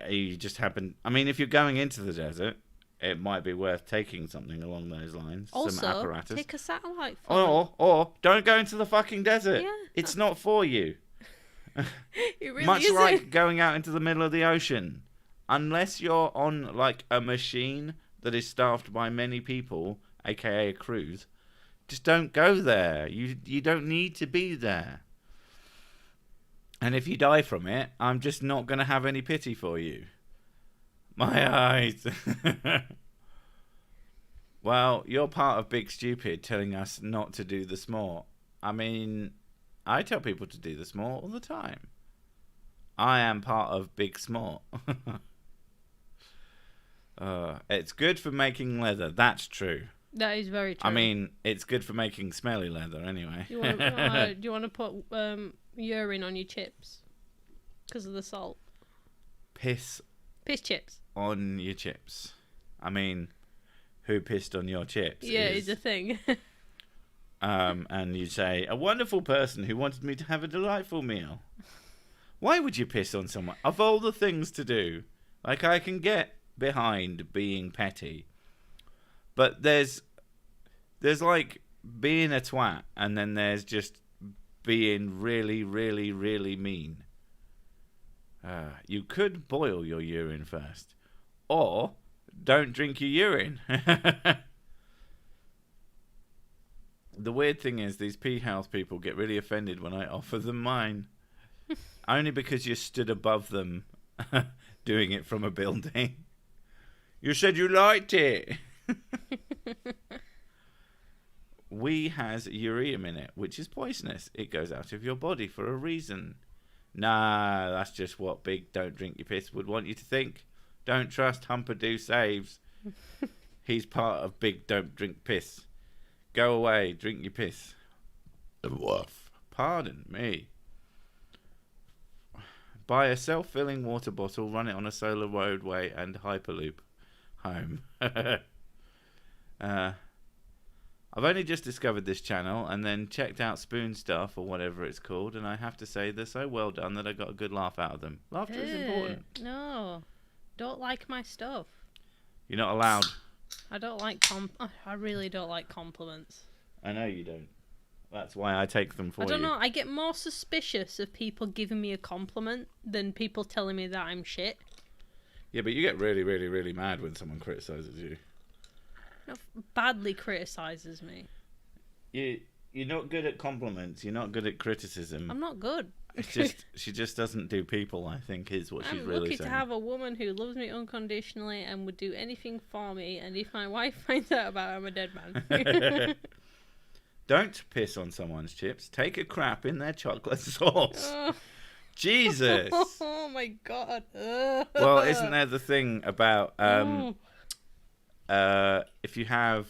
You just happen... I mean, if you're going into the desert, it might be worth taking something along those lines. Also, some apparatus. Take a satellite phone. Or don't go into the fucking desert. Yeah. It's not for you. It really Much isn't. like going out into the middle of the ocean. Unless you're on like a machine that is staffed by many people, aka a cruise, just don't go there. You don't need to be there. And if you die from it, I'm just not going to have any pity for you. My eyes. Well, you're part of Big Stupid telling us not to do the smart. I mean, I tell people to do the smart all the time. I am part of Big Smart. It's good for making leather. That's true. That is very true. I mean, it's good for making smelly leather anyway. Do you want to put urine on your chips? Because of the salt. Piss chips. On your chips. I mean, who pissed on your chips? Yeah, it's a thing. And you say, a wonderful person who wanted me to have a delightful meal. Why would you piss on someone? Of all the things to do, like I can get behind being petty. But there's like being a twat, and then there's just being really, really, really mean. You could boil your urine first, or don't drink your urine. The weird thing is these pea health people get really offended when I offer them mine. Only because you stood above them doing it from a building. You said you liked it. Wee has ureum in it, which is poisonous. It goes out of your body for a reason. Nah, that's just what big don't drink your piss would want you to think. Don't trust Humperdew saves. He's part of big don't drink piss. Go away, drink your piss. Woof. Pardon me. Buy a self-filling water bottle, run it on a solar roadway, and hyperloop home. I've only just discovered this channel and then checked out Spoon Stuff or whatever it's called, and I have to say they're so well done that I got a good laugh out of them. Laughter is important. No, don't like my stuff. You're not allowed. I don't like I really don't like compliments. I know you don't. That's why I take them for you. I don't know. I get more suspicious of people giving me a compliment than people telling me that I'm shit. Yeah, but you get really, really, really mad when someone criticises you. Badly criticises me. You're not good at compliments. You're not good at criticism. I'm not good. It's just she just doesn't do people, I think, is what she's really saying. I'm lucky to have a woman who loves me unconditionally and would do anything for me, and if my wife finds out about it, I'm a dead man. Don't piss on someone's chips. Take a crap in their chocolate sauce. Jesus. Oh my God. Well, isn't there the thing about if you have...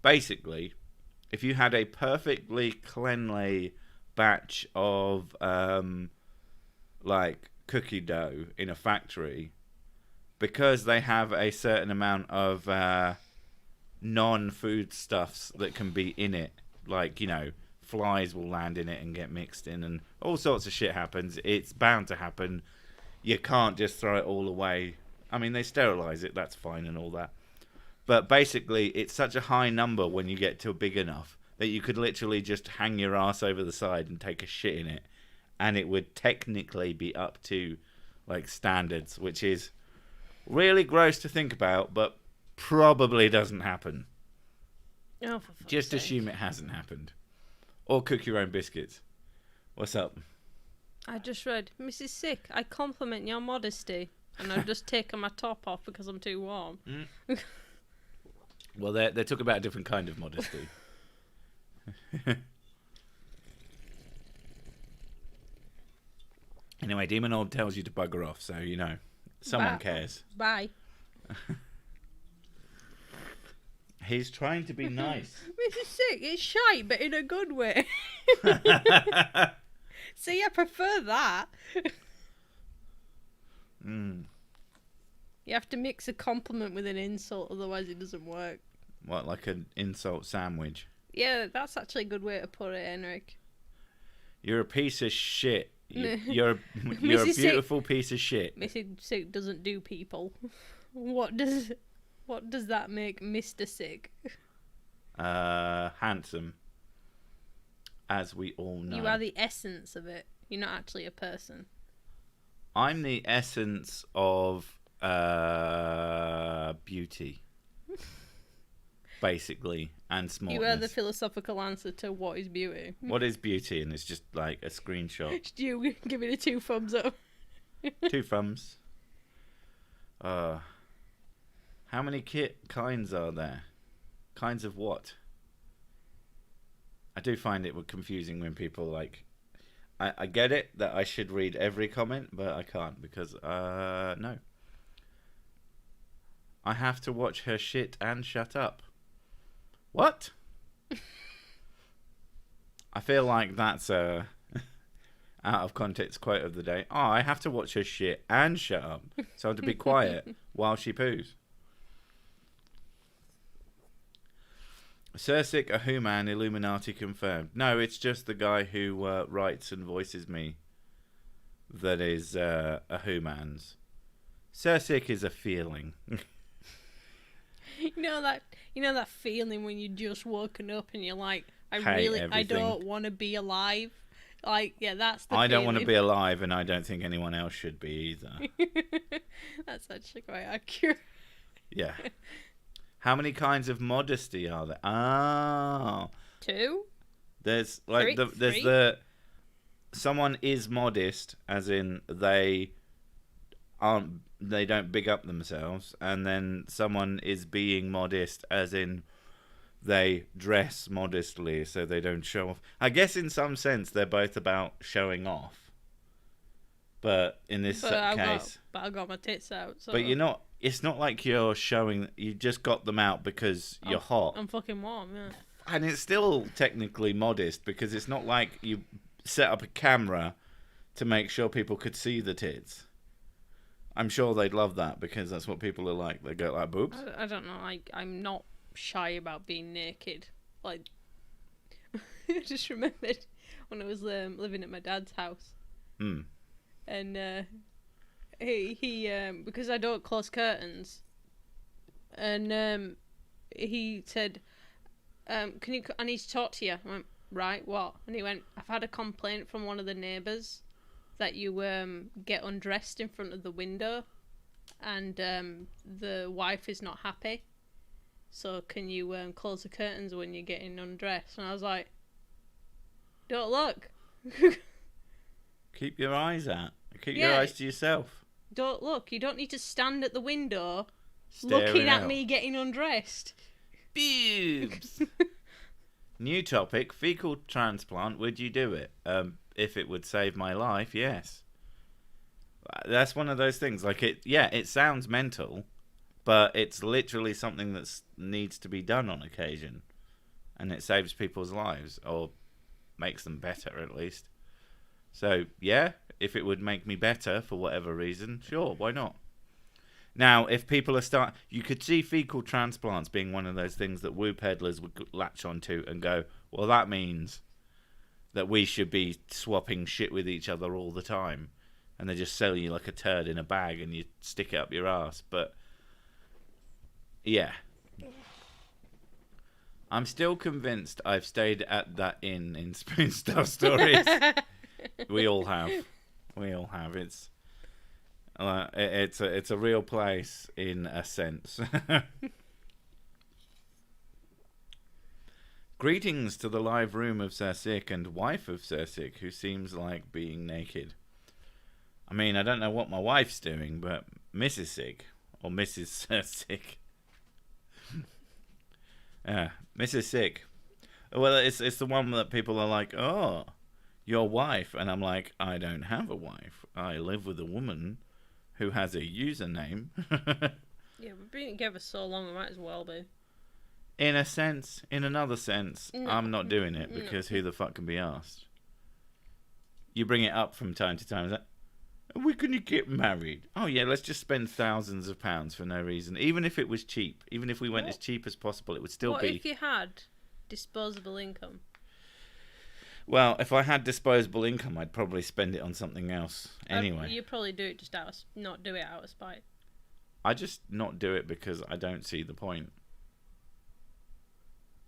Basically, if you had a perfectly cleanly batch of like cookie dough in a factory, because they have a certain amount of non-food stuffs that can be in it, like, you know, flies will land in it and get mixed in and all sorts of shit happens. It's bound to happen. You can't just throw it all away. I mean, they sterilize it, that's fine and all that, but basically it's such a high number when you get to big enough that you could literally just hang your ass over the side and take a shit in it, and it would technically be up to like standards, which is really gross to think about, but probably doesn't happen. Oh, for fuck's just sake. assume it hasn't happened. Or cook your own biscuits. What's up? I just read, Mrs. Sick, I compliment your modesty, and I've just taken my top off because I'm too warm. Well, they talk about a different kind of modesty. Anyway, Demon Old tells you to bugger off, so you know someone cares. Bye. He's trying to be nice. Mrs. Sick, it's shite, but in a good way. See, I prefer that. You have to mix a compliment with an insult, otherwise it doesn't work. What, like an insult sandwich? Yeah, that's actually a good way to put it, Henrik. You're a piece of shit. You're a beautiful piece of shit. Mrs. Sick doesn't do people. What does that make Mr. Sick? Handsome. As we all know. You are the essence of it. You're not actually a person. I'm the essence of beauty. Basically. And smartness. You are the philosophical answer to what is beauty. What is beauty? And it's just like a screenshot. You give it a 2 thumbs up. 2 thumbs. How many kinds are there? Kinds of what? I do find it confusing when people like... I get it that I should read every comment, but I can't because, no. I have to watch her shit and shut up. What? I feel like that's a out of context quote of the day. Oh, I have to watch her shit and shut up. So I have to be quiet while she poos. Sirsic, a Who-Man, Illuminati confirmed. No, it's just the guy who writes and voices me that is a Who-Man's. Sirsic is a feeling. You know that feeling when you just woken up and you're like, I don't want to be alive. Like, yeah, that's the I feeling. don't want to be alive, and I don't think anyone else should be either. That's actually quite accurate. Yeah. How many kinds of modesty are there? Oh. 2? There's like Three? there's the someone is modest, as in they don't big up themselves, and then someone is being modest, as in they dress modestly so they don't show off. I guess in some sense they're both about showing off, but in this case, I got my tits out. So. But you're not. It's not like you're showing. You just got them out because you're hot. I'm fucking warm, yeah. And it's still technically modest because it's not like you set up a camera to make sure people could see the tits. I'm sure they'd love that because that's what people are like. They go like boobs. I don't know. I'm not shy about being naked. Like, I just remembered when I was living at my dad's house. And he because I don't close curtains, and he said, I need to talk to you. I went, right, what? And he went, I've had a complaint from one of the neighbours that you get undressed in front of the window, and the wife is not happy. So can you close the curtains when you're getting undressed? And I was like, don't look. Keep your eyes out. Keep your eyes to yourself. Don't look. You don't need to stand at the window looking at me getting undressed. Boobs. New topic: fecal transplant. Would you do it? If it would save my life, yes. That's one of those things. Like it sounds mental, but it's literally something that needs to be done on occasion, and it saves people's lives or makes them better at least. So yeah, if it would make me better for whatever reason, sure, why not? Now, if people are you could see fecal transplants being one of those things that woo peddlers would latch onto and go, well, that means that we should be swapping shit with each other all the time, and they just sell you like a turd in a bag and you stick it up your ass. But yeah, I'm still convinced I've stayed at that inn in Spoon Stuff Stories. We all have. It's a real place in a sense. Greetings to the live room of Sir Sick and wife of Sir Sick, who seems like being naked. I mean, I don't know what my wife's doing, but Mrs. Sick or Mrs. Sir Sick. Mrs. Sick. Well, it's the one that people are like, oh, your wife, and I'm like, I don't have a wife. I live with a woman who has a username. Yeah, we've been together so long, we might as well be. In a sense, in another sense, no. I'm not doing it because who the fuck can be asked? You bring it up from time to time. Is that, we're going to get married. Oh yeah, let's just spend thousands of pounds for no reason. Even if it was cheap, even if we went as cheap as possible, it would still be... What if you had disposable income? Well, if I had disposable income, I'd probably spend it on something else anyway. You'd probably do it just not do it out of spite. I just not do it because I don't see the point.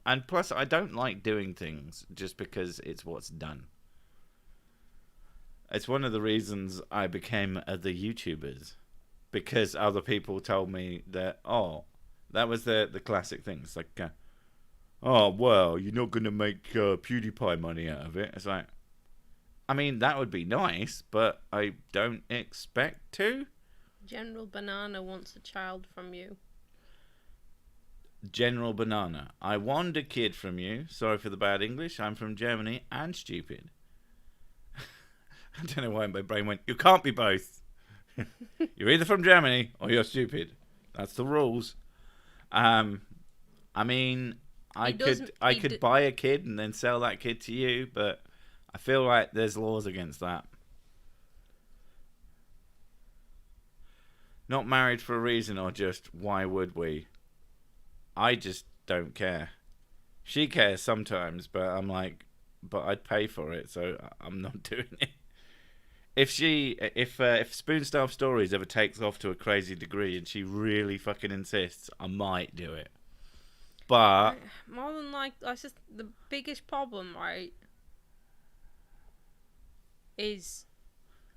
And plus, I don't like doing things just because it's what's done. It's one of the reasons I became the YouTubers. Because other people told me that, that was the classic thing. It's like, oh, well, you're not going to make PewDiePie money out of it. It's like, I mean, that would be nice, but I don't expect to. General Banana wants a child from you. General Banana, I want a kid from you. Sorry for the bad English. I'm from Germany and stupid. I don't know why my brain went, you can't be both. You're either from Germany or you're stupid. That's the rules. I mean... I could buy a kid and then sell that kid to you, but I feel like there's laws against that. Not married for a reason, or just why would we? I just don't care. She cares sometimes, but I'm like, but I'd pay for it, so I'm not doing it. If Spoon Stuff Stories ever takes off to a crazy degree and she really fucking insists, I might do it. But more than that's just the biggest problem, right? Is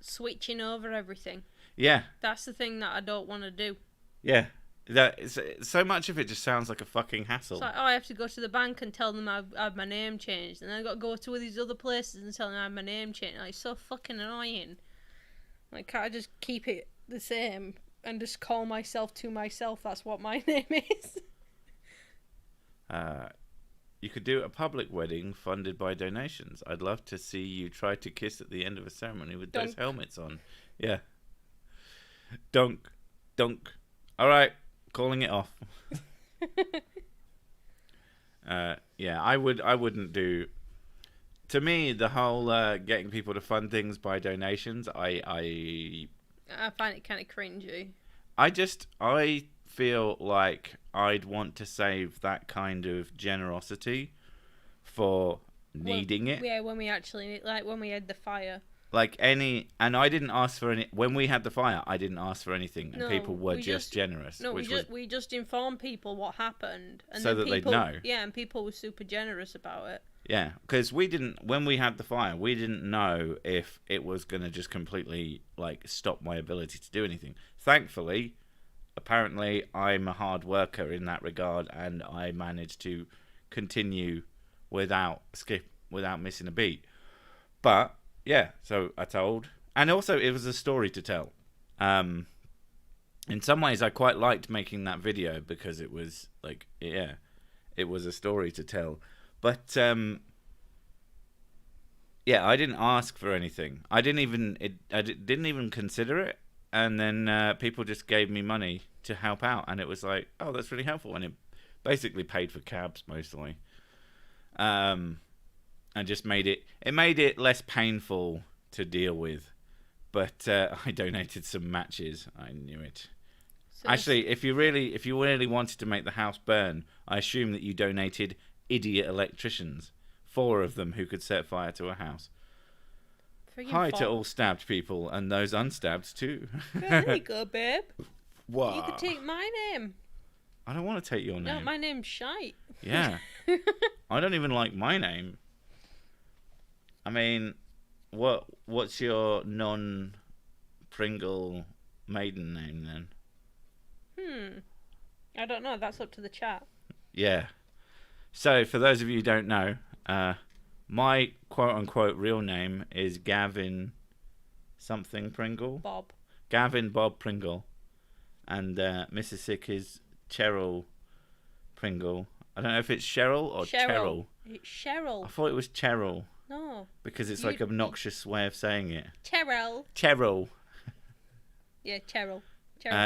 switching over everything. Yeah. That's the thing that I don't want to do. Yeah. So much of it just sounds like a fucking hassle. It's like, oh, I have to go to the bank and tell them I've had my name changed, and then I've got to go to these other places and tell them I have my name changed. Like, it's so fucking annoying. Like, can't I just keep it the same and just call myself to myself? That's what my name is. You could do a public wedding funded by donations. I'd love to see you try to kiss at the end of a ceremony with those helmets on. Yeah. Dunk. All right. Calling it off. Yeah, I wouldn't do. To me, the whole getting people to fund things by donations, I find it kind of cringy. I feel like I'd want to save that kind of generosity for needing it. Yeah, when we actually when we had the fire. And I didn't ask for any. When we had the fire, I didn't ask for anything, and people were just generous. No, we just informed people what happened, and so then that they'd know. Yeah, and people were super generous about it. Yeah, because when we had the fire, we didn't know if it was going to just completely stop my ability to do anything. Thankfully, apparently, I'm a hard worker in that regard, and I managed to continue without missing a beat. But yeah, so I told, and also it was a story to tell. In some ways, I quite liked making that video because it was it was a story to tell. But yeah, I didn't ask for anything. I didn't even consider it. And then people just gave me money to help out, and it was like, oh, that's really helpful. And it basically paid for cabs mostly, and just made it less painful to deal with. But I donated some matches. I knew it. So actually, if you really wanted to make the house burn, I assume that you donated idiot electricians, 4 of them who could set fire to a house. Hi to all stabbed people and those unstabbed too. There you go, babe. Wow. You could take my name. I don't want to take your name. No, my name's Shite. Yeah. I don't even like my name. I mean, what's your non-Pringle maiden name then? I don't know. That's up to the chat. Yeah. So, for those of you who don't know, my quote-unquote real name is Gavin something Pringle. Bob. Gavin Bob Pringle. And Mrs. Sick is Cheryl Pringle. I don't know if it's Cheryl or Cheryl. It's Cheryl. I thought it was Cheryl. No. Because it's like an obnoxious way of saying it. Cheryl. Cheryl. Yeah, Cheryl.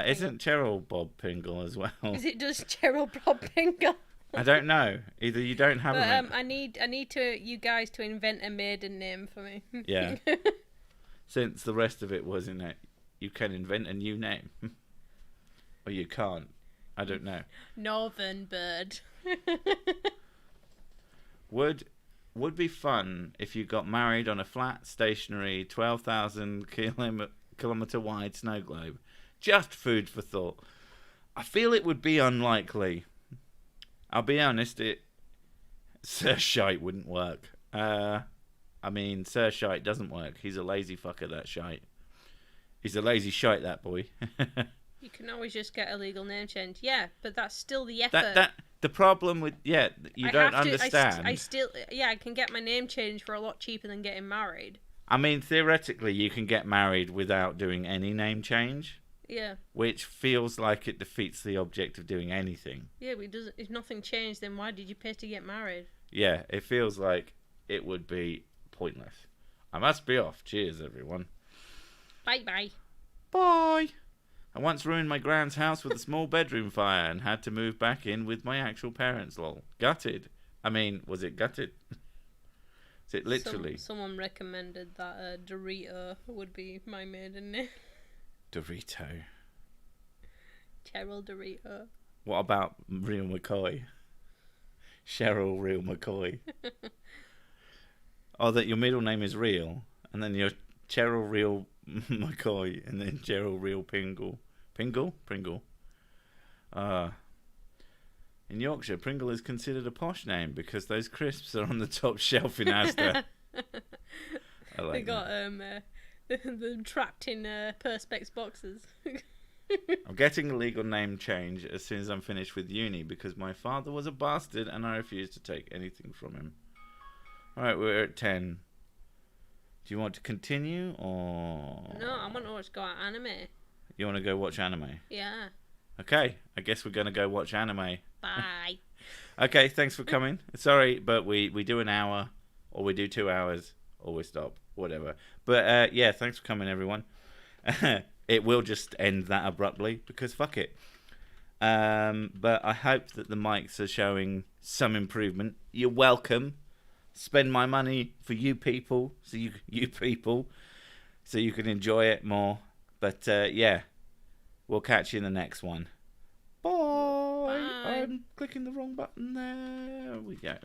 Isn't Cheryl Bob Pringle as well? Is it just Cheryl Bob Pringle? I don't know. Either you don't have I need you guys to invent a maiden name for me. Yeah. Since the rest of it was in it, you can invent a new name. Or you can't. I don't know. Northern Bird. Would be fun if you got married on a flat, stationary, 12,000 kilometer wide snow globe. Just food for thought. I feel it would be unlikely. I'll be honest, Sir Shite wouldn't work. I mean, Sir Shite doesn't work. He's a lazy fucker, that Shite. He's a lazy shite, that boy. You can always just get a legal name change. Yeah, but that's still the effort. The problem with, you don't understand. I can get my name changed for a lot cheaper than getting married. I mean, theoretically, you can get married without doing any name change. Yeah. Which feels like it defeats the object of doing anything. Yeah, but if nothing changed, then why did you pay to get married? Yeah, it feels like it would be pointless. I must be off. Cheers, everyone. Bye-bye. Bye. I once ruined my grand's house with a small bedroom fire and had to move back in with my actual parents, lol. Gutted. I mean, was it gutted? Is it literally? Someone recommended that Dorito would be my maiden name. Dorito. Cheryl Dorito. What about Real McCoy? Cheryl Real McCoy. Oh, that your middle name is Real, and then you're Cheryl Real McCoy, and then Cheryl Real Pringle. Pringle. In Yorkshire, Pringle is considered a posh name because those crisps are on the top shelf in Asda. They got them trapped in Perspex boxes. I'm getting a legal name change as soon as I'm finished with uni because my father was a bastard and I refuse to take anything from him. Alright, we're at 10. Do you want to continue or... No, I want to watch anime. You want to go watch anime? Yeah. Okay, I guess we're going to go watch anime. Bye. Okay, thanks for coming. Sorry, but we do an hour, or we do 2 hours, or we stop, whatever. But yeah, thanks for coming, everyone. It will just end that abruptly, because fuck it. But I hope that the mics are showing some improvement. You're welcome. Spend my money for you people, so you can enjoy it more. But yeah, we'll catch you in the next one. Bye. Bye. I'm clicking the wrong button. There we go.